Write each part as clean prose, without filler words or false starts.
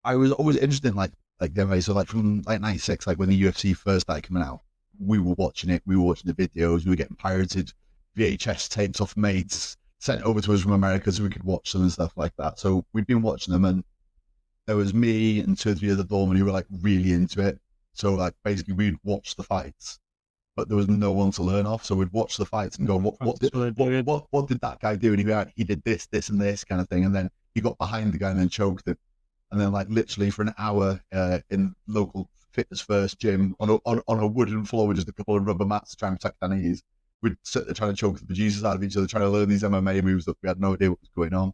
I was always interested in like the MMA. So like from like '96, like when the UFC first started coming out, we were watching it. We were watching the videos. We were getting pirated VHS tapes off mates sent over to us from America so we could watch them and stuff like that. So we'd been watching them, and there was me and two or three other doormen who were like really into it. So like basically we'd watch the fights, but there was no one to learn off. So we'd watch the fights and go, Practice what they're doing. what did that guy do? And he'd be like, he did this, this, and this kind of thing. And then he got behind the guy and then choked him. And then like literally for an hour in local fitness first gym on a wooden floor with just a couple of rubber mats to try and protect our knees. We'd sit there trying to choke the producers out of each other, trying to learn these MMA moves that we had no idea what was going on.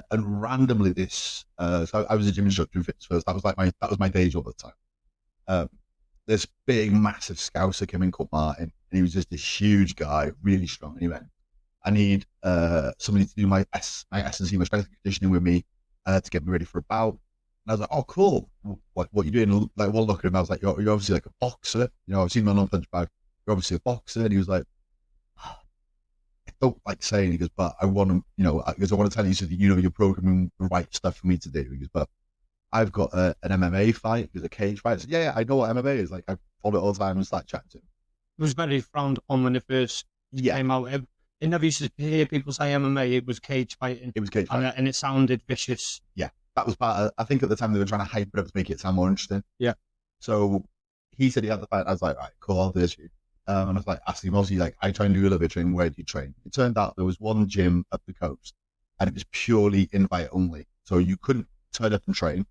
And randomly so I was a gym instructor in fitness first. That was my day job at the time. Um, this big, massive scouser came in called Martin, and he was just this huge guy, really strong. And he went, I need somebody to do my S&C, my strength and conditioning with me to get me ready for a bout. And I was like, oh, cool. What you doing? Like, one look at him, I was like, you're obviously like a boxer. You know, I've seen my non-punch bag. You're obviously a boxer. And he was like, I don't like saying. He goes, but I want to, because I want to tell you so that you know you're programming the right stuff for me to do. He goes, but I've got an MMA fight. It was a cage fight. I said, yeah, I know what MMA is. Like, I follow it all the time and start chatting to him. It was very frowned on when it first Yeah, came out. It never used to hear people say MMA. It was cage fighting, it was cage fight. and it sounded vicious. Yeah, that was part of, I think at the time they were trying to hype it up to make it sound more interesting. Yeah. So he said he had the fight. I was like, all right, cool, I'll do this. And I was like, asking him, obviously, like, I try and do a little bit of training. Where do you train? It turned out there was one gym up the coast, and it was purely invite only. So you couldn't turn up and train.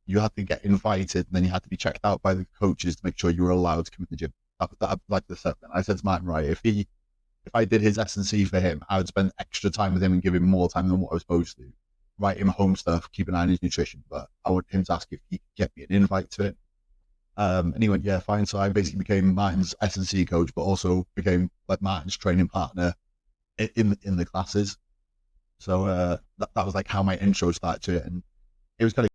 You had to get invited, and then you had to be checked out by the coaches to make sure you were allowed to come in the gym. That like the set. I said to Martin, right, if I did his S&C for him, I would spend extra time with him and give him more time than what I was supposed to. Write him home stuff, keep an eye on his nutrition. But I want him to ask if he could get me an invite to it. And he went, yeah, fine. So I basically became Martin's S&C coach, but also became like Martin's training partner in the classes. So that was like how my intro started to it. And it was kind of